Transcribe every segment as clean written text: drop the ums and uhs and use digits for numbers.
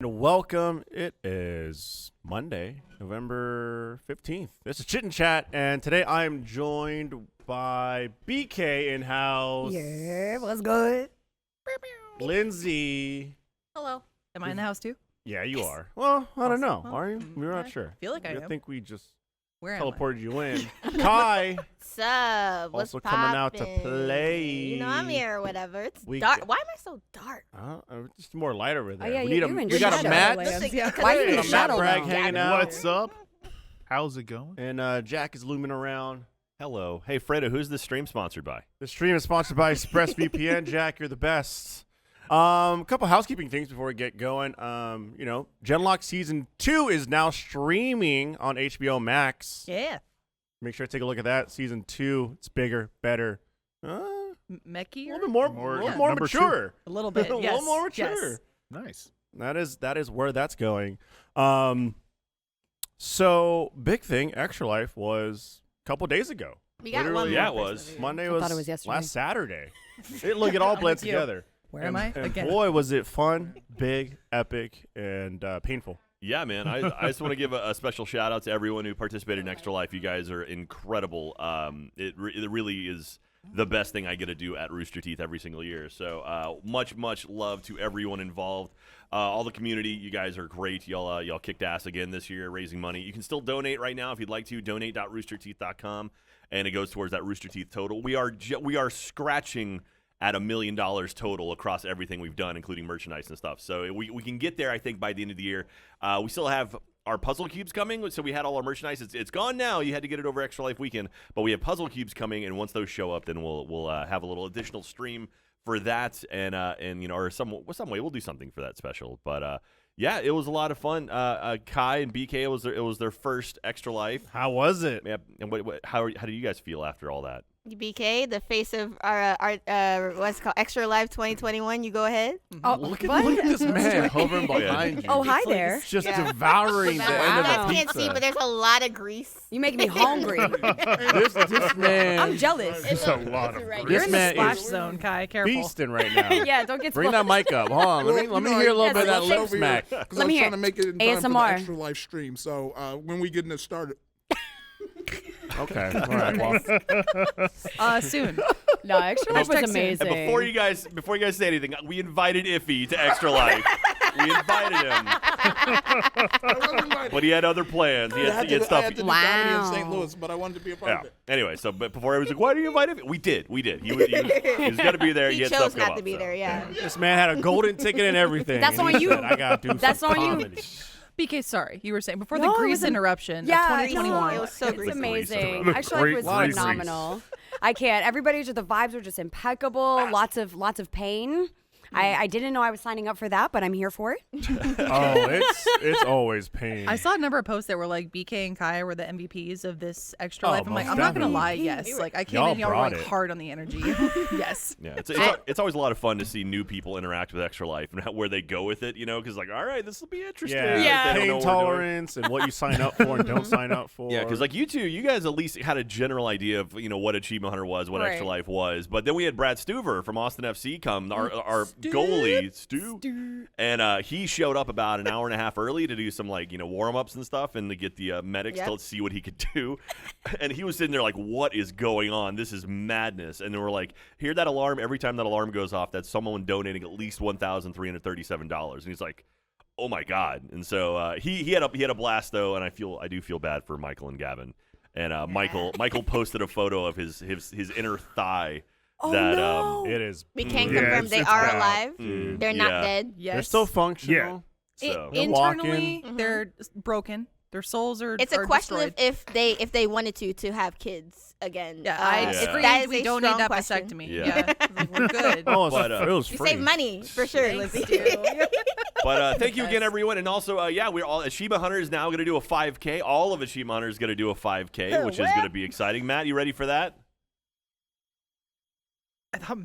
and welcome. It is Monday, November 15th. This is Chit and Chat, and today I am joined by BK in-house. Yeah, what's good? Lindsay. Hello. Am I in the house too? Yeah, you are. Well, I don't know. Well, Are you? We're not sure. I feel like I am. think we just Where teleported you in. Kai. What's up? What's Also coming out to poppin'? play. You know I'm here or whatever. It's We dark. g- Why am I so dark? Just more light over there. yeah, we you- need a. you're in We got a shadow Matt. land. Listen, Yeah. 'cause Why I are you live in in the shadow Bragg now? hanging out. What's up? How's it going? And Jack is looming around. Hello. Hey, Fredo, who's this stream sponsored by? The stream is sponsored by ExpressVPN. Jack, you're the best. A couple housekeeping things before we get going. Genlock Season 2 is now streaming on HBO Max. Yeah. Make sure to take a look at that. Season 2, it's bigger, better. A Mecky? little bit more number two. mature. A little bit. A Yes. little more mature. Yes. Nice. That is where that's going. So big thing, Extra Life was a couple days ago. We got Literally, one yeah, more it was. person. Monday I was, thought it was yesterday. last Saturday. It all bled with you. together. Where am I? And Again. boy, was it fun, big, epic, and painful. Yeah, man. I just want to give a special shout out to everyone who participated in Extra Life. You guys are incredible. It really is the best thing I get to do at Rooster Teeth every single year. So much love to everyone involved. All the community, you guys are great. Y'all kicked ass again this year, raising money. You can still donate right now if you'd like to. Donate.roosterteeth.com, and it goes towards that Rooster Teeth total. We are scratching at $1 million total across everything we've done, including merchandise and stuff. So we can get there, I think, by the end of the year. We still have our puzzle cubes coming, so we had all our merchandise. It's gone now. You had to get it over Extra Life Weekend, but we have puzzle cubes coming, and once those show up, then we'll have a little additional stream for that, and or some way we'll do something for that special. But yeah, it was a lot of fun. Kai and BK, it was their first Extra Life. How was it? Yeah, and how do you guys feel after all that? BK, the face of our what's it called Extra Life 2021. You go ahead. Oh, Look at what? this man hovering behind you. Oh, hi there. Just Yeah. devouring the You end of guys a can't pizza. see, but there's a lot of grease. You make me hungry. this man, I'm jealous. There's a lot of Right. This You're in the man splash is zone, Kai. Careful. feasting right now. Yeah, don't get Bring that splashed. mic up. Hold on. Let me hear a little Yes, bit of that let's lip over smack. Because Let I me was hear trying to make it in time for the ASMR. Extra Life stream. So when we get this started, Okay. All right. Well, Soon. No, Extra Life was Hashtag soon. amazing. And before you guys say anything, we invited Iffy to Extra Life. We invited him, but he had other plans. He I had had to stuff. do comedy in Wow. St. Louis, but I wanted to be a part Yeah. of it. Anyway, but before I was like, why do you invite Iffy? We did. He was going to be there. He had chose stuff come not up, to be so. there. Yeah. this man had a golden ticket and everything. That's and he on you. said, I gotta do That's some on you. comedy. BK, sorry. You were saying before No, the it grease wasn't- interruption Yeah, of 2021. It was so it's greasy. amazing. Grease. Extra Life was Grease. phenomenal. I can't. The vibes were just impeccable. Lots of pain. I didn't know I was signing up for that, but I'm here for it. Oh, it's always pain. I saw a number of posts that were like BK and Kai were the MVPs of this Extra Oh, Life. I'm like, most I'm not gonna definitely. lie, yes. Like I came Y'all in, y'all were brought like it. hard on the energy. Yes. Yeah, it's always a lot of fun to see new people interact with Extra Life and where they go with it. Because like, all right, this will be interesting. yeah, If they don't know pain what we're doing. tolerance and what you sign up for and don't sign up for. Yeah, because like you guys at least had a general idea of what Achievement Hunter was, what Extra Right. Life was. But then we had Brad Stuver from Austin FC come, our goalie, Stu, and he showed up about an hour and a half early to do some warm ups and stuff, and to get the medics Yep. to see what he could do. And he was sitting there like, "What is going on? This is madness!" And then we're like, "Hear that alarm? Every time that alarm goes off, that's someone donating at least $1,337." And he's like, "Oh my god!" And so he had a blast though, and I do feel bad for Michael and Gavin. And Michael posted a photo of his inner thigh. Oh, that no. it is. We can Yeah, confirm it's- they it's are bad. alive. They're not Yeah. dead. Yes. They're still functional. So They're Internally, walking. they're broken. Their souls are. It's a are question of destroyed. if they wanted to have kids again. Yeah, I Yeah. screamed. That is We a don't need strong that question. vasectomy. Yeah. Yeah, I was like, we're good. Oh, But, it was You free. save money for sure, Thanks, Lizzie. dude. But thank you again, everyone. And also, we're all Achievement Hunter is now going to do a 5K. All of Achievement Hunter is going to do a 5K, which is going to be exciting. Matt, you ready for that? I thought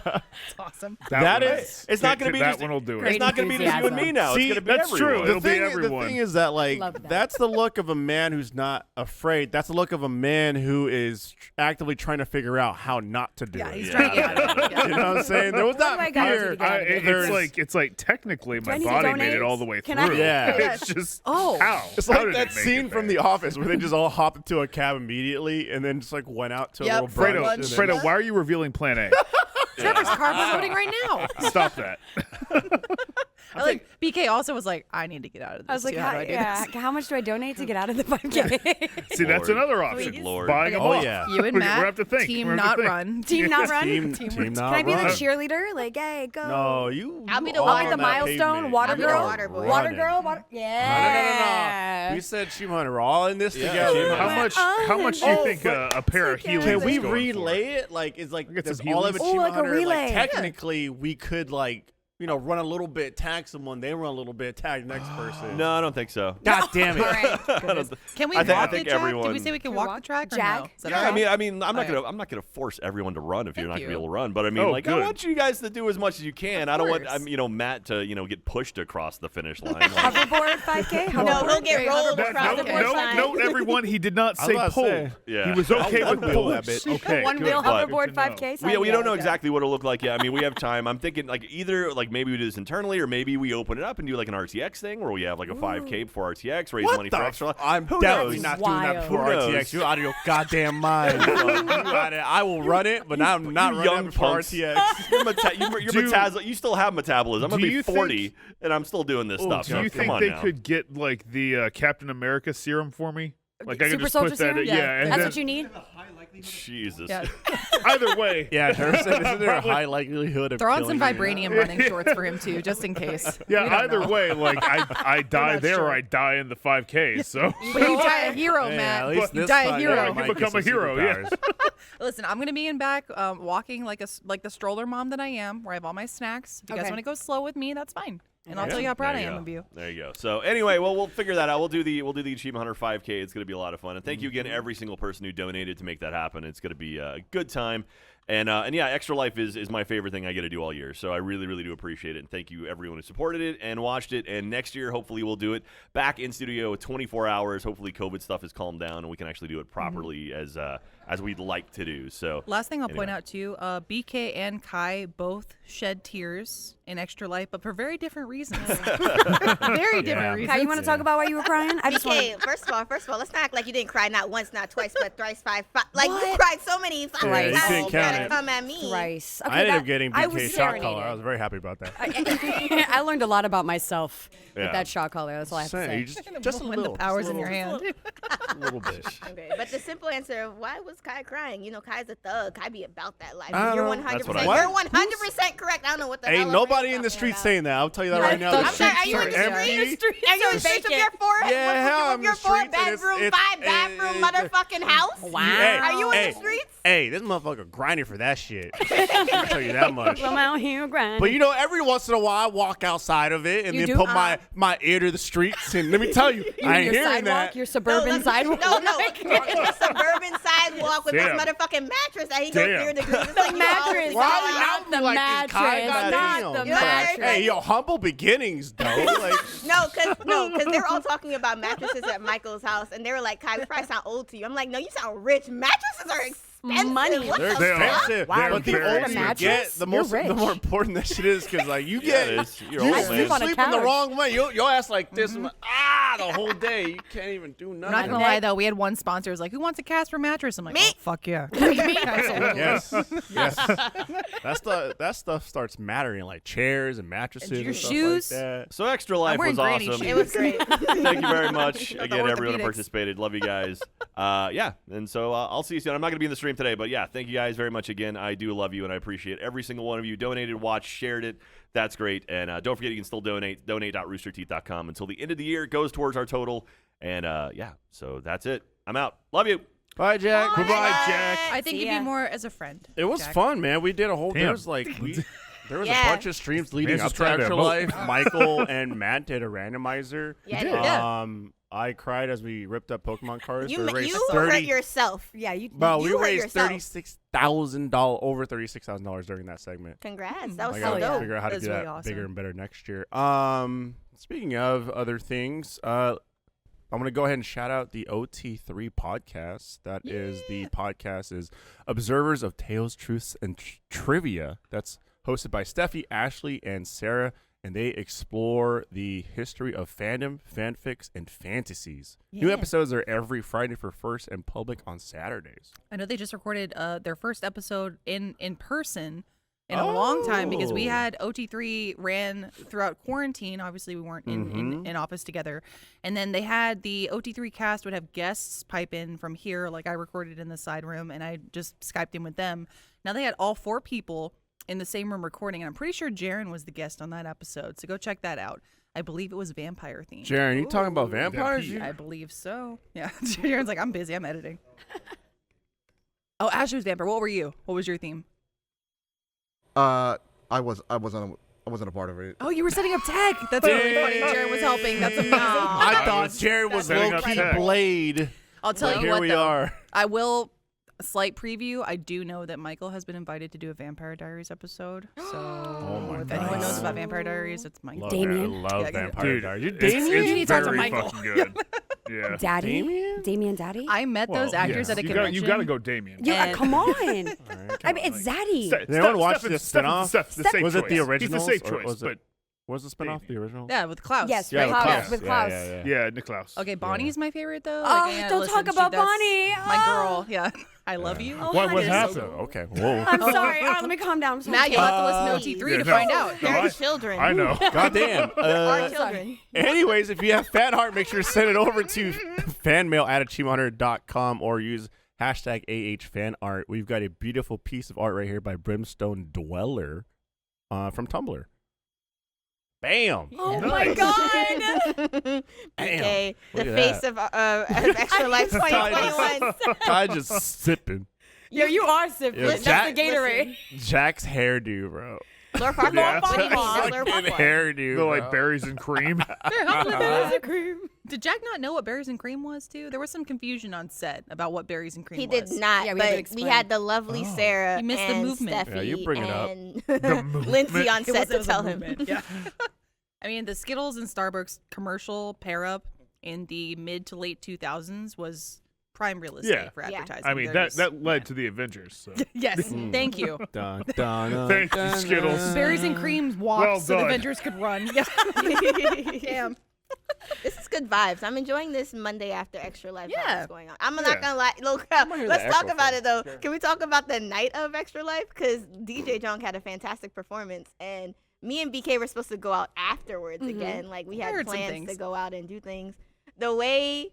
Matt. It's awesome. That one- is- It's not going to be that just, one will do It's it. not going to be just you and me now. See, it's going to be that's everyone. true. It'll be everyone. The thing is that, like, Love that. that's the look of a man who's not afraid. That's the look of a man who is actively trying to figure out how not to do Yeah, it. he's Yeah. trying to get out of it. You know what I'm saying? There was What do I not gotta do fear. to get out of it? There's- It's like technically I my need to body made donate? it all the way Can I- through. Yeah. It's just Oh. how? It's How like did that it make scene it from back? The Office where they just all hopped into a cab immediately and then just like went out to a Yep, little for brunch. Fredo, lunch. and then- Fredo, why are you revealing Plan A? Trevor's carpet loading right now. Stop that. I like BK also was like, I need to get out of this. I was like, too. How do I do this? how much do I donate to get out of the 5K? See, that's Lord. another option. Please. Lord. Buying them Oh, off. yeah. You and We're Matt, gonna have to think. team We're gonna not think. run. Team not run. Team Can not I be the run. cheerleader? Like, hey, go. No, you. I'll be you the all water I'll be the on that milestone, pavement. water I'll be the girl, water boy. water Running. girl, water. No, Yeah. no, no. We said Team Hunter. We're all in this Yeah, together. Team Hunter. How much do you think a pair of Heelys Can is we going for? relay it? Like, is like Get does some all of it Heelys? Team like a Hunter? relay. Like, technically, we could like run a little bit, tag someone. They run a little bit, tag the next person. No, I don't think so. God damn it! All right. Can we I think- I walk think the track? Did everyone- we say we can Can we walk walk? the track or Jack? no? Is that Yeah, all right? I mean, I'm not Okay. gonna force everyone to run if you're not Thank gonna be you. able to run. But I mean, Oh, like, I good. want you guys to do as much as you can. I don't want, course. Matt to get pushed across the finish line. Like, Hoverboard 5K? No, he'll get Great rolled hoverboard. across the finish line. Note, everyone, he did not I was say about to pulled. say. Yeah. He was okay I'll with one-wheel pulled. that bitch. Okay, One good. wheel But- hoverboard Good to know. 5K. we sign don't me know up. exactly what it'll look like yet. I mean, we have time. I'm thinking like either like maybe we do this internally or maybe we open it up and do like an RTX thing where we have like a 5K before RTX, raise What money the? for extra. I'm Who definitely knows? not doing that Wild. before Who knows? RTX. You're out of your goddamn mind. I will run it, but I'm not You running young it before punks. RTX. You still have metabolism. I'm gonna Do be you 40 think- and I'm still doing this stuff. Do So you come think on they now. could get like the Captain America serum for me? Like I could Super just soldier put that. serum? Yeah, and That's then, what you need? Jesus. Yeah. either way. Yeah, Durst said, isn't there a high likelihood of Throw on some killing you? vibranium running shorts for him too, just in case. Yeah, We don't either know. way, like I die not there sure. or I die in the 5K. So But you die a hero, Yeah, Matt. at least You this die a time, hero. yeah, You might get become some a hero, yeah. superpowers. Listen, I'm gonna be in back, walking like the stroller mom that I am, where I have all my snacks. If you guys Okay. want to go slow with me, that's fine, and I'll Okay. tell you how proud There I you am go. of you. There you go. So anyway, well, we'll figure that out. We'll do the Achievement Hunter 5K. It's going to be a lot of fun. And thank you again, every single person who donated to make that happen. It's going to be a good time. And yeah, Extra Life is my favorite thing I get to do all year. So I really, really do appreciate it. And thank you everyone who supported it and watched it. And next year, hopefully, we'll do it back in studio 24 hours. Hopefully, COVID stuff has calmed down and we can actually do it properly as we'd like to do. So Last thing I'll point Anyway. out too, BK and Kai both shed tears in Extra Life, but for very different reasons. Very different reasons. Kai, you want to talk about why you were crying? I just want BK, first of all, let's not act like you didn't cry not once, not twice, but thrice, five. Like you cried so many fucking Yeah, you times. can't You count gotta it. come at me. thrice. Okay, I ended that- up getting I BK was shot serenaded. collar. I was very happy about that. I learned a lot about myself Yeah. with that shot collar. That's all I have to Saying, say. you just a when little. the power's just in your hand. a little bit. Okay, but the simple answer, why was Kai crying? You know, Kai's a thug. Kai be about that life. I don't You're know. 100%. That's what I You're think. 100% correct. I don't know what the hell. Ain't else nobody you're in the talking streets about. saying that. I'll tell you that No, right now. the The I'm sorry, are you in streets the are streets? empty. Are you in the streets of your Yeah, I'm in your the four streets and bedroom, it's- five bathroom it's- motherfucking house? Wow. Hey, Are you in hey, the streets? Hey, this motherfucker grinding for that shit. I'll tell you that much. I'm out here grinding. But you know, every once in a while, I walk outside of it and You then do? put my ear to the streets. And let me tell you, You I mean ain't your hearing sidewalk, that. your suburban sidewalk. No, your suburban sidewalk with Damn. this motherfucking mattress that he goes Damn. 0 degrees. It's like The you mattress. always Why go would out. I Not the be like this, mattress. Kai? Not Goddamn. the You're mattress. Hey, yo, humble beginnings, though. Like, No, because they're all talking about mattresses at Michael's house, and they were like, Kai, we probably sound old to you. I'm like, no, you sound rich. Mattresses are expensive. Money. What they're the They are. fuck? expensive. Wow, but the you older can you afford a get, mattress? the You're more rich. important that shit is. Because like you Yeah, get, it is. You're you old, sleep man. on a sleep in the couch. wrong way. Your ass like this, the whole day. You can't even do I'm nothing. not gonna lie though, we had one sponsor who was like, "Who wants a Casper mattress?" I'm like, Me. "Oh fuck yeah!" Yes, yes. That stuff starts mattering, like chairs and mattresses And your and stuff shoes. like that. So Extra Life wearing was granny awesome. shoes. It was great. Thank you very much The again, everyone who orthopedics. participated. Love you guys. Yeah, and so I'll see you soon. I'm not going to be in the stream today, but yeah, thank you guys very much again. I do love you, and I appreciate every single one of you. Donated, watched, shared it. That's great. And don't forget, you can still donate. Donate.roosterteeth.com until the end of the year. It goes towards our total. And yeah, so that's it. I'm out. Love you. Bye, Jack. Goodbye, Jack. I think See you'd ya. be more as a friend. It was Jack. fun, man. We did a whole. Damn. There was like there was Yeah. a bunch of streams leading Man's up just to trying to Extra vote. Life. Michael and Matt did a randomizer. Yeah, Yeah. Um, I cried as we ripped up Pokemon cards. You We raised hurt yourself. Yeah, you. Bro, we you hurt raised yourself. $36,000, over $36,000 during that segment. Congrats. That was I so gotta yeah. dope. figure out how to That's do really that awesome. bigger and better next year. Speaking of other things, I'm gonna go ahead and shout out the OT3 podcast. That is the podcast is Observers of Tales, Truths, and Trivia. That's hosted by Steffi, Ashley, and Sarah, and they explore the history of fandom, fanfics, and fantasies. New Yeah. episodes are every Friday for first and public on Saturdays. I know they just recorded their first episode in person in a long time because we Oh. had OT3 ran throughout quarantine. Obviously, we weren't in office together. And then they had the OT3 cast would have guests pipe in from here. Like I recorded in the side room and I just Skyped in with them. Now they had all 4 people in the same room recording. And I'm pretty sure Jaren was the guest on that episode. So go check that out. I believe it was vampire themed. Jaren, you talking about vampires? Vampire. I believe so. Yeah. Jaren's like, I'm busy. I'm editing. Oh, Ashley was vampire. What were you? What was your theme? I wasn't a part of it. Oh, you were setting up tech. That's really funny. Jaren was helping. That's amazing. I thought Jared was Setting up low-key tech. Blade. I'll tell But you here what, we though. are. I will. A slight preview. I do know that Michael has been invited to do a Vampire Diaries episode. So my if anyone knows God. about Vampire Diaries, it's Michael. Love Damien? Love Yeah, Vampire Dude, Diaries. You it's, Damien? You need it's to talk to very Michael. fucking good. Yeah. Daddy? Damien Daddy? I met those Well, actors yes. at a You convention. gotta go Damien. And- Come on. All right, I mean, it's Zaddy. Ste- Did anyone watch Steph- the Steph- spinoff? Steph- the safe Was it the choice. originals, He's the safe or choice, was it- but What was the spinoff? The original? Yeah, with Klaus. Yes, Yeah, with with Klaus. Klaus. With Yeah, Klaus. yeah. yeah, Niklaus. Okay, Bonnie's my favorite though. Oh, Like, yeah, don't listen, talk about that's Bonnie. My Oh. girl. Yeah, I love you. Oh, What honey. happened? Okay. Whoa. I'm sorry. All right, let me calm down. I'm sorry. Now you'll have to listen to OT3 Yeah, to no. find out. No, They're I- children. I know. Goddamn. Our children. Anyways, if you have fan art, make sure to send it over to fanmail@achievement100.com or use hashtag #AHFanArt. We've got a beautiful piece of art right here by Brimstone Dweller from Tumblr. Bam. Oh Nice. my God. BK, Look the at face that. of Extra Life 2021. I just sipping. Yo, you are sipping. Yo, That's Jack- the Gatorade. Jack's hairdo, bro. Lord Farquaad. Yeah. What do you mean? That's Fucking Lord Farquaad. hairdo, They're like bro. berries and cream. Did Jack not know what berries and cream was too? There was some confusion on set about what berries and cream He was. did not, Yeah, we had to but we explain. had the lovely Sarah You missed the and movement. Steffi Yeah, you bring it up. and movement. Lindsay on It set was to a tell him. movement, Yeah. I mean, the Skittles and Starbucks commercial pair up in the mid to late 2000s was prime real estate Yeah. for Yeah. advertising. I mean, They're that just- that led to the Avengers. So. Yes, thank you. Dun, dun, dun, Thank you, dun, Skittles. dun. Berries and creams walked Well so the done. Avengers could run. Yeah. Damn. This is good vibes. I'm enjoying this Monday after Extra Life. Yeah. What's going on? I'm Yeah. not gonna lie. Look, hear let's the talk echo about from it though. Can we talk about the night of Extra Life? Because DJ Jong had a fantastic performance, and me and BK were supposed to go out afterwards again. Like we I had heard some plans things. to go out and do things. The way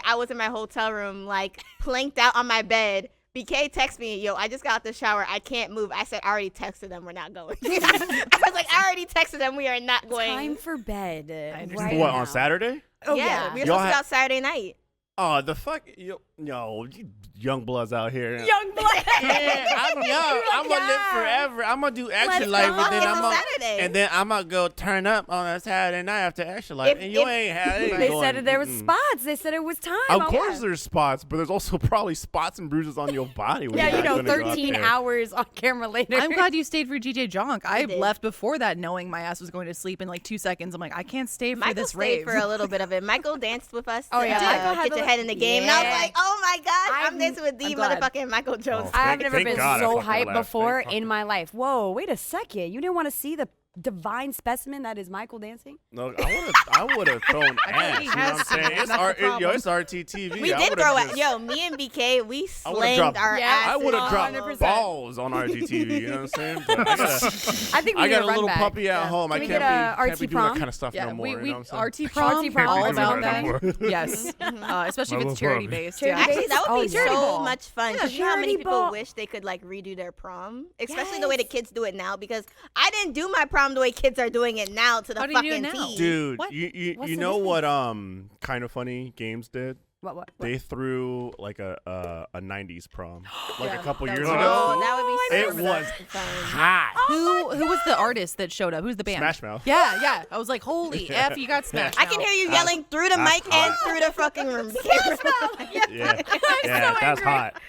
I was in my hotel room, like planked out on my bed. BK texted me, yo, I just got out the shower. I can't move. I said, I already texted them. We're not going. I was like, I already texted them. We are not going. Time for bed. understand. Right What, now. on Saturday? Oh, yeah, yeah. we were Y'all supposed to go had- out Saturday night. Oh, the fuck? Yo, you young bloods out here. Young blood. Yeah, I'm young. I'm gonna live forever. I'm gonna do extra Let's life, go. and then It's I'm a gonna Saturday. and then I'm gonna go turn up on a Saturday night after extra life, and you if- ain't had it. They said that there was spots. They said it was time. Of Oh, course, yeah. there's spots, but there's also probably spots and bruises on your body. when Yeah, you're you know, not gonna go out 13 there. hours on camera later. I'm glad you stayed for DJ Jonk. I did. left before that knowing my ass was going to sleep in like 2 seconds. I'm like, I can't stay for Michael this stayed rave. for a little bit of it. Michael danced with us. Oh, to, yeah. Michael had get your the- head in the game. And I was Yeah. like, oh my gosh, I'm I'm- dancing with the I'm glad. motherfucking Michael Jones. Oh, I've never Thank been God I so fucking hyped laughed. before Thank in my life. Whoa, wait a second. You didn't want to see the divine specimen that is Michael dancing? No, I would have thrown ass. he You know what I'm has saying? to. It's That's the it's RTTV. We I did would've throw just- it. Yo, me and BK, we I would've slanged dropped- our Yeah, asses. I would have dropped 100%. balls on RGTV. You know what I'm saying? But I think we I need got a a run little back. puppy at Yeah. home. I Can we can't get a be RT doing prom? that kind of stuff Yeah, no more. we you know what I'm saying? RT prom, RT prom. all Can't be about doing that no that. more. Yes, especially if My it's charity little based. Charity Yeah. Actually, that would Oh, be charity so ball. much fun. Yeah, Because you know how many charity people ball. wish they could like redo their prom, especially the way the kids do it now. Because I didn't do my prom the way kids are doing it now to the How do you do it fucking now? T. Dude, What? you What's you the know difference? what kind of funny games did? What? They threw like a 90s prom like a couple that years was ago. Oh, that would be It so was fun. hot. Who was the artist that showed up? Who's the band? Smash Mouth. Yeah. I was like, holy F, you got Smash I can hear you yelling through the That's mic and hot. through the fucking room. Yeah, that's hot.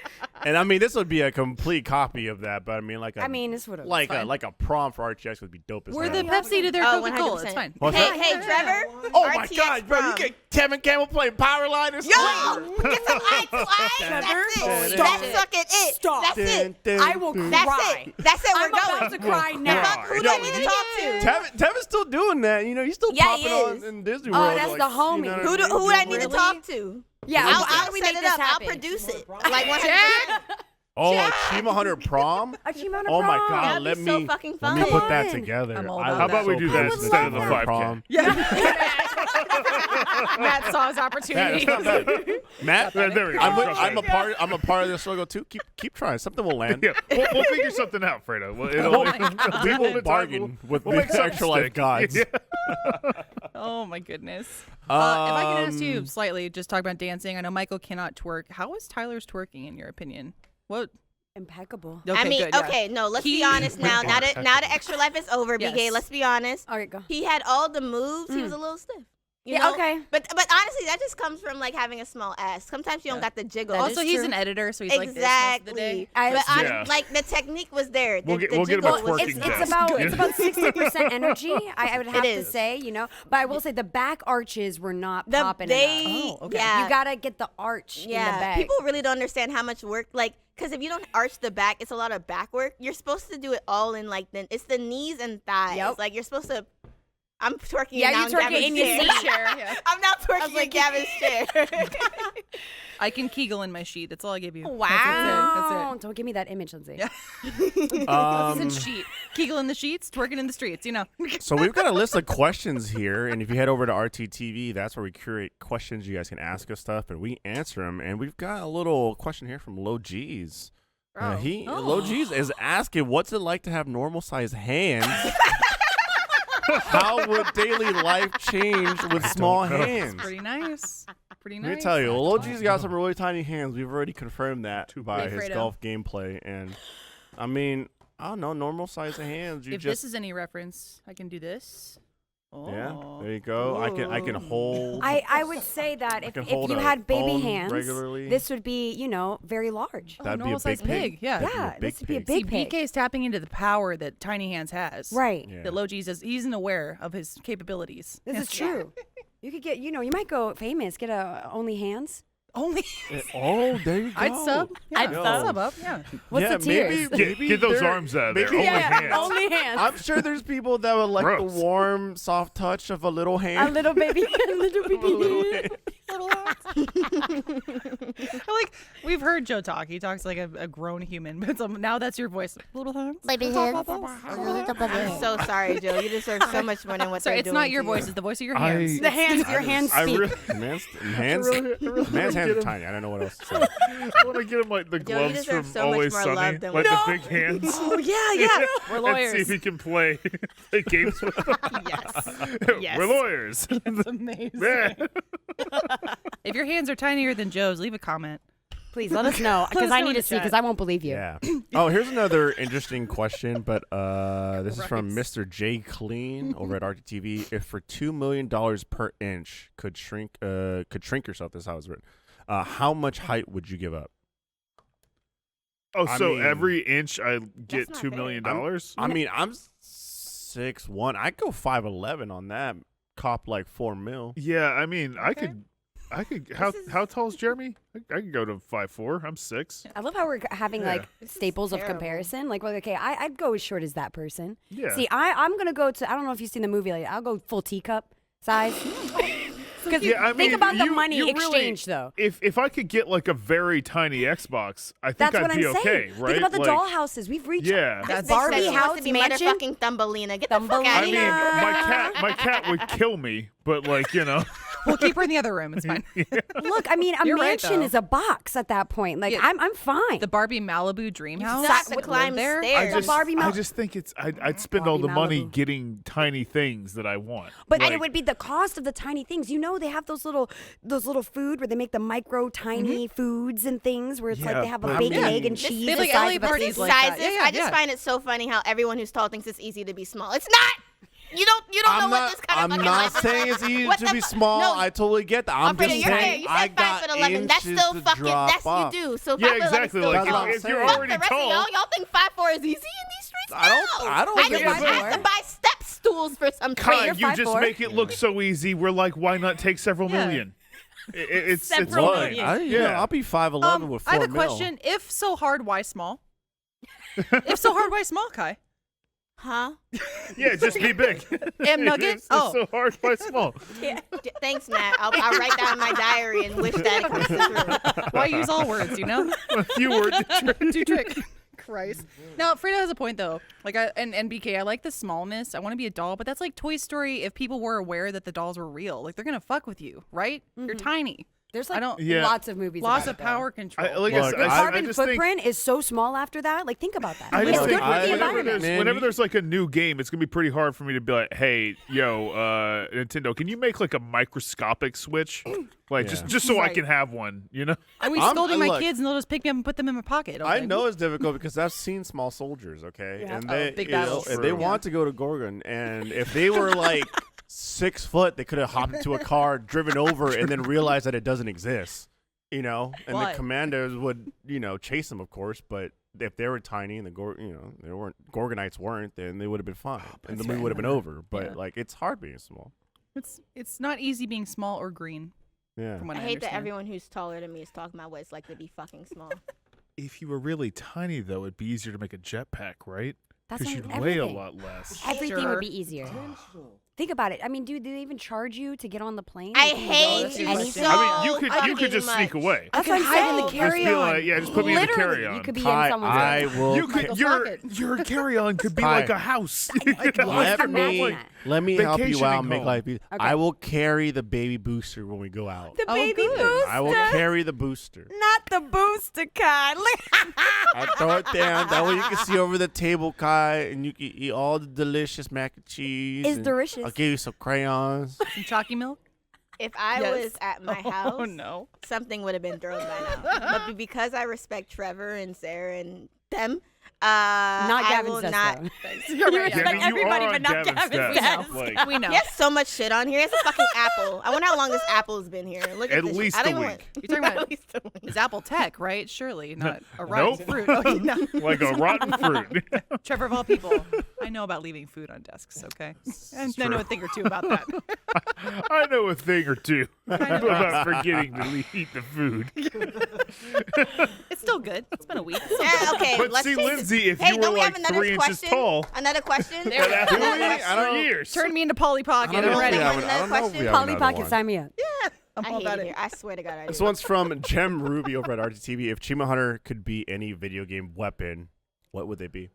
And I mean, this would be a complete copy of that, but I mean, This would have like a prom for RTX would be dope as We're hell. the Pepsi to their Oh, Coca-Cola. 100%. It's fine. What's Hey, that? hey, Trevor. Oh my RTX God, bro! You prom. get Kevin Campbell playing Powerline or Yo, something. get some eye to eye. That's it. Stop. That's fucking it. Stop. That's it. I will cry. That's it. That's it. I'm We're about going. to cry Fuck, now. who do I need to talk to? Tevin's still doing that. You know, he's still Yeah, popping he on is. in Disney Oh, World. that's like, the homie. you know what Who do I mean? who would I need to Really? talk to? Yeah, I'll how do we set make it this up. I'll happen? produce it. Like 100%. Oh, Achievement 100 prom? Achievement Oh my prom. God! That'd be let so me fucking let me fun. put that together. I'm all I about How would about we so do put that this instead of the together. 5K? Prom. Matt saw his Yeah, opportunity. that's not bad. Matt, There we go. I'm a part of the struggle too. Keep trying. Something will land. Yeah, we'll figure something out, Fredo. We will bargain with we'll make the something extra life stick. gods. Yeah. Oh my goodness. If I can ask you Um, slightly, just talk about dancing. I know Michael cannot twerk. How is Tyler's twerking in your opinion? What? Impeccable. Okay, I mean, good, yeah. okay, no, let's He- be honest now. Now the extra life is over, Yes. BK. Let's be honest. All right, go. He had all the moves. He was a little stiff. You Yeah, know? okay. But honestly, that just comes from like having a small ass. Sometimes you don't got the jiggle. That Also, is he's true. an editor, so he's like this most of the day. Exactly. I- But Yeah. like the technique was there. We'll The get him a jiggle was twerking It's desk. about 60% energy. I would have to is. say, but I will say the back arches were not The popping they, enough. Oh, okay. yeah, You gotta get the arch in the yeah. back. People really don't understand how much work, like, because if you don't arch the back, it's a lot of back work. You're supposed to do it all in like it's the knees and thighs. Yep. Like you're supposed to. I'm twerking. Yeah, now you twerking Gavin's in your chair. seat. Yeah. I'm not twerking in Gavin's chair. I can Kegel in my sheet. That's all I give you. Wow. That's it. Don't give me that image, Lindsay. Yeah. It's a sheet. Kegel in the sheets, twerking in the streets. So we've got a list of questions here, and if you head over to RTTV, that's where we curate questions. You guys can ask us stuff, and we answer them. And we've got a little question here from Low G's. Low G's is asking, what's it like to have normal sized hands? How would daily life change with small hands? Pretty nice. Pretty nice. Let me tell you, Low G's got some really tiny hands. We've already confirmed that by big. his Fredo. golf gameplay. And I mean, I don't know, normal sized hands. You If just this is any reference, I can do this. Oh. yeah, there you go. I can hold. I would say that if can hold you a had baby phone hands, regularly. this would be, very large. That'd be a normal size big pig. Yeah. That'd be a Yeah, big this would be a pig. big See, pig. BK is tapping into the power that Tiny Hands has. Right. Yeah. That Logi's he's aware of his capabilities. This is true. You could get, you might go famous, get a Only Hands. Only Oh, there you go. I'd sub. Yeah, I'd sub up. Yeah. What's yeah, the tiers? maybe Get those there- arms out of there. maybe- Only Yeah, hands. Only Hands. I'm sure there's people that would like Gross. the warm, soft touch of a little A hand. little baby, a little baby hand. Like we've heard Joe talk. He talks like a grown human, but now that's your voice. Little hands. Baby hands. I'm so sorry, Joe. You deserve so much more than what Sorry, they're it's doing not your to voice. you. It's the voice of your hands. The hands, your hands I speak. really, Man's really hands get are him. tiny. I don't know what else to say. I want to get him like the Joe, you gloves deserve from so much Always more Sunny, love than like what- the big hands. Oh yeah. We're And lawyers. see if he can play games with them. Yes. Yes. We're lawyers. That's amazing. Yeah. If your hands are tinier than Joe's, leave a comment. Please let us know, because us I know need in to the see, chat. because I won't believe you. Yeah. Oh, here's another interesting question, but this is from Right. Mr. J Clean over at RTTV. If for $2 million per inch could shrink yourself, this is how it's written. How much height would you give up? Oh, I so mean- every inch I get not $2 fair. million? I mean, I'm 6'1". I'd go 5'11" on that. Cop like $4 million. Yeah, I mean, I Okay. could. How tall is Jeremy? I could go to 5'4". I'm 6. I love how we're having Yeah. like staples of terrible. comparison. Like, well, okay, I'd go as short as that person. Yeah. See, I'm gonna go to. I don't know if you've seen the movie. Like, I'll go full teacup size. Because Yeah, I think mean, about the you- money you really- exchange, though. If I could get like a very tiny Xbox, I think That's I'd what I'm be saying. okay, right? Think about the Like, dollhouses we've reached. Yeah. This That's bitch Barbie said she house wants to be mansion? motherfucking Thumbelina. Get the fuck out I of mean, here. my cat would kill me, but like, We'll keep her in the other room. It's fine. Look, I mean, a You're right, mansion though. is a box at that point. Like, Yeah. I'm fine. The Barbie Malibu dream You house. still have to Live climb there. stairs. I just think I'd spend all Barbie the money Malibu. getting tiny things that I want. But Like, it would be the cost of the tiny things. You know, they have those little food where they make the micro tiny foods and things where it's like Yeah, they have a but- bacon, Yeah. egg, and This- cheese. they have, the like, size LA of a parties pizza. like that. Sizes. Yeah, I just yeah. find it so funny how everyone who's tall thinks it's easy to be small. It's not. You don't know what this kind of I'm fucking not life is saying like. it's easy What to the be fu- small. No, I totally get that. I'm Alfredo, just you're fair. saying You I said got 5'11". That's inches still to fucking. drop That's off. you do. So Yeah, 5'11" is exactly. still Like tall. if you're Fuck already the rest tall, of y'all think 5'4" is easy in these streets? I don't I think just it's have to buy step stools for some Kai, shit. you just 5'4". make it look so easy. We're like, why not take several Yeah. million? It's Several fine. million. Yeah. I'll be 5'11" with 4 I have a mil. question. If so hard, why small? If so hard, why small, Kai? Huh? Yeah, just be big. Am Nugget? It's Oh. so hard, why small? Thanks, Matt. I'll write down in my diary and wish that it comes true. Why use all words, you know? A few words. Do trick. Christ. Now, Frida has a point, though. Like, and BK, I like the smallness. I want to be a doll, but that's like Toy Story if people were aware that the dolls were real. Like, they're going to fuck with you, right? You're tiny. There's I like don't- Yeah. lots of movies. Loss about of it, though. power control. Like I Look, said, The I carbon just think footprint is so small after that. Like, think about that. I it's just good think for the whenever environment. Man, whenever you- there's like a new game, it's gonna be pretty hard for me to be like, hey, yo, Nintendo, can you make like a microscopic Switch, like Yeah. just so I Right. can have one, you know? I mean, I'm- scolding my look. kids and they'll just pick me up and put them in my pocket. I Okay. know it's difficult because I've seen small soldiers, okay, Yeah. and Oh, they, big you know, battles. and they True. want to go to Gorgon, and if they were like 6 foot, they could have hopped into a car, driven over, and then realized that it doesn't exist, you know, and What? the commandos would, chase them, of course, but if they were tiny and they weren't Gorgonites weren't, then they would have been fine, and the movie would have been over. But Yeah. like, it's hard being small. It's not easy being small or green. Yeah. From what I I, hate that understand. everyone who's taller than me is talking about what it's like to be fucking small. If you were really tiny, though, it'd be easier to make a jetpack, right? That's Because what- you'd weigh a everything. lot less. Everything Sure. would be easier. Think about it. I mean, do they even charge you to get on the plane? I Like, can you go hate to you anything? so I mean, you fucking could just sneak much. away. That's what I'm could saying. hide. The carry-on. Just be like, yeah, just put me in the Literally, carry-on. you could be Kai, in someone's I room. will. You could pocket. your carry-on could be Kai. like a house. Let me- Let me help you Vacationing out and make home. life easy. Okay. I will carry the baby booster when we go out. The Oh, baby good. booster. I will carry the booster. Not the booster, Kai. I throw it down. That way you can see over the table, Kai, and you can eat all the delicious mac and cheese. It's and delicious. I'll give you some crayons. Some chalky milk? If I Yes. was at my house, Oh, no. something would have been thrown by now. But because I respect Trevor and Sarah and them, I Gavin's will desk, not. though. You're You right. respect you everybody, are but on not Gavin's Gavin's desk. desk. Like, We know. He has so much shit on here. It's a fucking apple. I wonder how long this apple's been here. Look at At this least shit. I a don't even week. want- You're talking about At least a week. it's Apple Tech, right? Surely not a rotten Nope. fruit. Okay, no. like a rotten fruit. Trevor, of all people, I know about leaving food on desks, okay? And I know a thing or two about that. I know a thing or two about forgetting to eat the food. It's still good. It's been a week. It's still Yeah, good. okay. But let's see, change Lindsay, this. if Hey, you don't were we have like another 3 inches question? tall, Another question? There we go. after I don't- years. Turn me into Polly Pocket. I don't I'm know if ready. we have Another I don't know if we question? have Polly another Pocket, one. sign me up. I'm I all hate about it it. here. I swear to God, I This do. one's from Gem Ruby over at RTTV. If Chima Hunter could be any video game weapon, what would they be?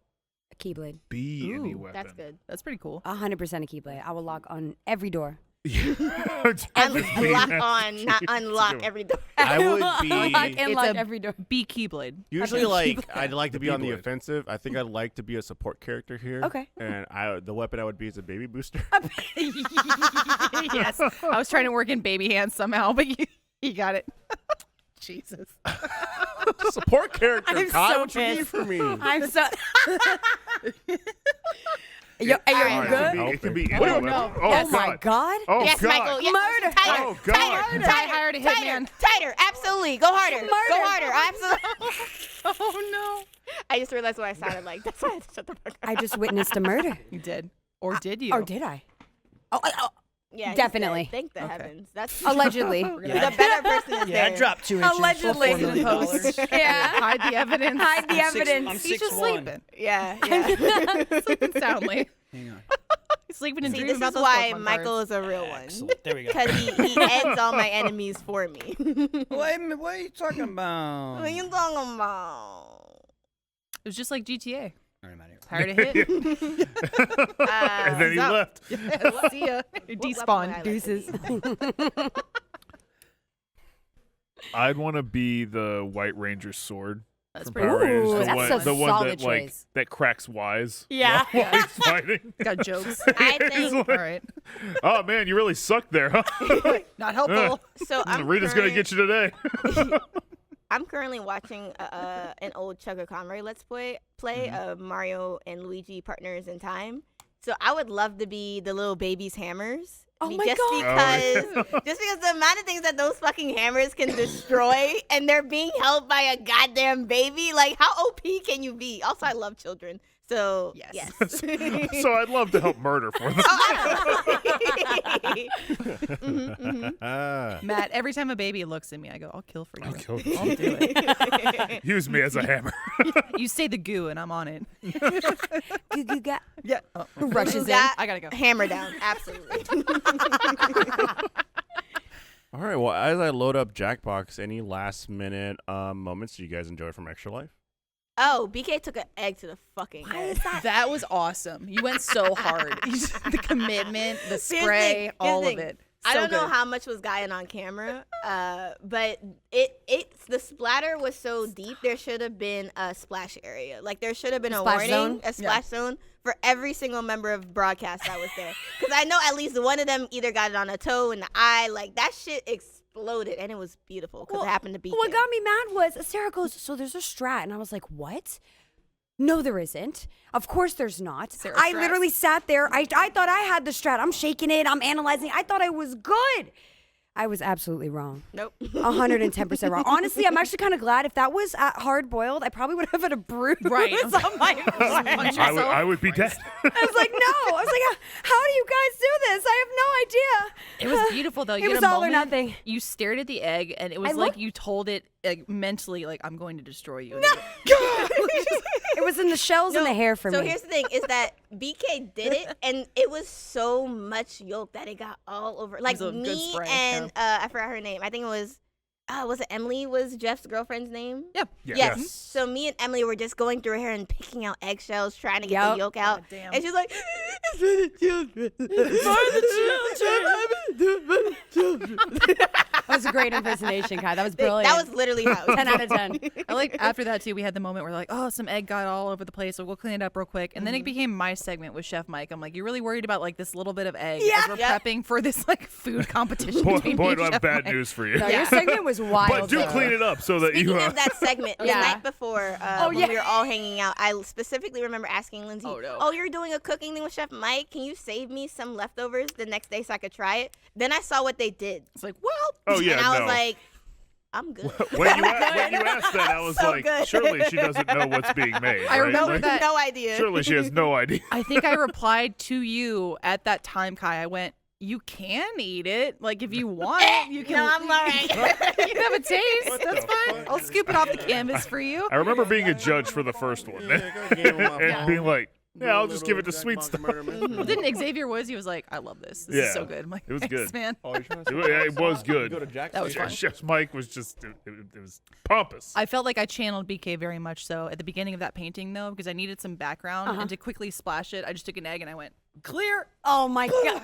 A Keyblade. Be any Ooh, weapon. That's good. That's pretty cool. 100% a Keyblade. I will lock on every door. Lock on, not unlock good. every door. I would Lock be and It's lock a- every door. Be Keyblade. usually I'd like to be on the Keyblade. offensive. I think I'd like to be a support character here. Okay. And the weapon I would be is a baby booster. Yes. I was trying to work in baby hands somehow, but you got it. Jesus. Support character. I'm Kai, so what you need pissed. from me? I'm so. Yo, are you All right, good? It can be Oh, any no. weapon. Oh, Oh my God. God. Oh, Yes, God. Michael. Yes. Murder. Tighter. Oh, God. Tighter. I hired a Tighter. hitman. Tighter. Absolutely. Go harder. Go Murder. harder. Absolutely. Oh, no. I just realized what I sounded like. That's why I had to shut the fuck up. I just witnessed a murder. You did. Or did you? Or did I? Oh, Yeah, he's Definitely. dead. Thank the Okay. heavens. That's allegedly. the better person is Yeah, I there. dropped 2 inches. Allegedly. For $4 million. Yeah. Hide the evidence. Hide the I'm evidence. He's just 6'1". sleeping. Yeah. Yeah. Sleeping soundly. Hang on. He's sleeping and See, dreaming this about is those why Pokemon Michael cards. is a real one. Excellent. There we go. Because he ends all my enemies for me. What are you talking about? What are you talking about? It was just like GTA. All right, I'm out of here. Hired a hit. And then he out. left. See ya. Despawn. Deuces. I'd want to be the White Ranger's sword. That's from pretty Power Rangers. Ooh, The that's one, a the one solid that like choice. that cracks wise. Yeah. While he's fighting. Got jokes. I He's think All like, right. oh man, you really sucked there, huh? Not helpful. so. Rita's gonna get you today. I'm currently watching an old Chugga Conroy Let's Play of Mario and Luigi partners in time. So I would love to be the little baby's hammers. Oh my just God. because the amount of things that those fucking hammers can destroy, and they're being held by a goddamn baby. Like, how OP can you be? Also, I love children. So Yes. So I'd love to help murder for them. Matt, every time a baby looks at me, I go, I'll kill for you. I'll kill you. I'll do it. Use me as a hammer. You say the goo, and I'm on it. Goo ga. Yeah. Oh. Rushes in. That- I gotta go. Hammer down, absolutely. All right. Well, as I load up Jackbox, any last minute moments you guys enjoy from Extra Life? Oh, BK took an egg to the fucking head. That was awesome. You went so hard. The commitment, the spray, all of it. I So don't know good. how much was Guyan on camera, but it's the splatter was so deep. There should have been a splash area. Like there should have been a Splash warning, zone? a splash zone for every single member of broadcast that was there. Because I know at least one of them either got it on a toe in the eye. Like that shit exploded, and it was beautiful because it happened to be. What got me mad was Sarah goes, so there's a strat. And I was like, what? No, there isn't. Of course there's not. I literally sat there. I thought I had the strat. I'm shaking it. I'm analyzing. I thought I was good. I was absolutely wrong. Nope. 110% wrong. Honestly, I'm actually kind of glad. If that was hard boiled, I probably would have had a bruise Right. on my foot. I would be dead. I was like, no. I was like, how do you guys do this? I have no idea. It was beautiful though. It You was had a all or moment, nothing. You stared at the egg, and it was I like looked- you told it mentally, like I'm going to destroy you. It was in the shells and the hair for So me. here's the thing: is that BK did it, and it was so much yolk that it got all over. Like was a good me spray, and I forgot her name. I think it was it Emily? Was Jeff's girlfriend's name? Yeah. Yes. So me and Emily were just going through her hair and picking out eggshells, trying to get Yep. the yolk out. God damn. And she's like, "It's for the children. It's for the children." That was a great impersonation, Kai. That was brilliant. That was literally how it was. 10 out of 10. I like after that too. We had the moment where like, oh, some egg got all over the place, so we'll clean it up real quick. And then it became my segment with Chef Mike. I'm like, you're really worried about like this little bit of egg Yeah. as we're prepping for this like food competition. Boy, between boy, me do I and have Chef bad Mike. news for you. No, your segment was wild. But do though. clean it up so that Speaking you. of that segment, the Yeah. night before when yeah. we were all hanging out, I specifically remember asking Lindsay, Oh, no. you're doing a cooking thing with Chef Mike. Can you save me some leftovers the next day so I could try it? Then I saw what they did. It's like, well, Oh yeah, and I no. was like, I'm good. when you asked that, I was So like, good. surely she doesn't know what's being made. I right? remember Like, that- No idea. Surely she has no idea. I think I replied to you at that time, Kai. I went, you can eat it. Like, if you want it, you can. No, I'm all right. You can have a taste. What That's the fine. fuck? I'll scoop it off the canvas for you. I remember being a judge for the first one and being like, yeah, I'll just give it to sweet stuff. Well, didn't Xavier He was like, I love this. This is so Yeah. good. I'm like, It was thanks, good. man. It was good. That was fun. Chef Mike was just, it was pompous. I felt like I channeled BK very much so at the beginning of that painting, though, because I needed some background. And to quickly splash it, I just took an egg and I went, clear. Oh my God.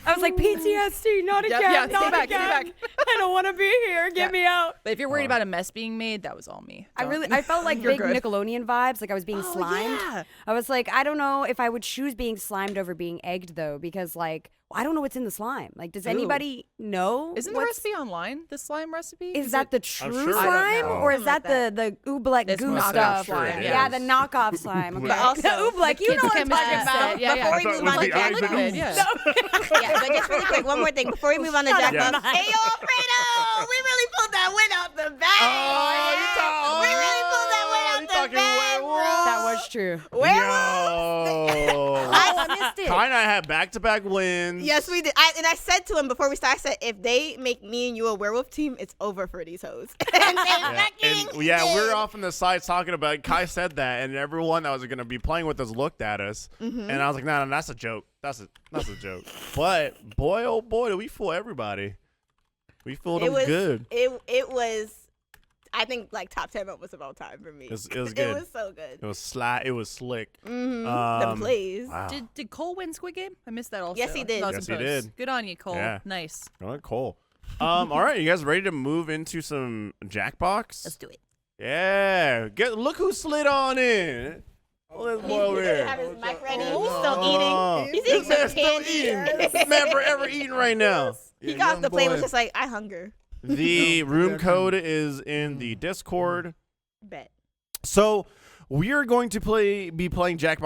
I was like, PTSD, not again. yeah, stay not back, stay again. back. I don't want to be here. Get me out. But if you're worried about a mess being made, that was all me. I felt like You're big good. Nickelodeon vibes, like I was being Oh, slimed. yeah. I was like, I don't know if I would choose being slimed over being egged though, because like I don't know what's in the slime. Like, does anybody know? Isn't the what's- recipe online? The slime recipe? Is that the true sure. I don't slime, know. or is that Something the oobleck It's goo knockoff stuff? slime, Yeah, it the is. knockoff slime. Okay. But also, the oobleck, you kids' know what I'm talking chemistry about. set. Yeah, Before I we thought move it was on the to Jack eyes liquid, and yeah. yeah, but just really quick, one more thing before we move on to Jack up. Buck. Hey, yo, Fredo, we really pulled that win out the bag. We really pulled that win out the bag, bro. That was true. Yo. I missed it. Kai and I had back-to-back wins. Yes, we did. And I said to him before we started, I said, if they make me and you a werewolf team, it's over for these hoes. And they fucking And yeah, we're did. off on the sides talking about it. Kai said that, and everyone that was going to be playing with us looked at us, and I was like, no, that's a joke. That's a joke. But boy, oh boy, did we fool everybody. We fooled them good. It was. I think like top 10 moments of all time for me. It was good. It was so good. It was It was slick. The plays. Wow. Did Cole win Squid Game? I missed that also. Yes, he did. Saw Yes, some he posts. did. Good on you, Cole. Yeah. Nice. All right, Cole. All right, you guys ready to move into some Jackbox? Let's do it. Yeah. Look who slid on in. Oh, this boy over He here. have his mic ready. He's Oh. still eating. He's eating This man's some still candy. eating. This man forever eating right now. He got off the plane was just like, I hunger. The room code is in the Discord. Bet. So we are going to be playing Jackbox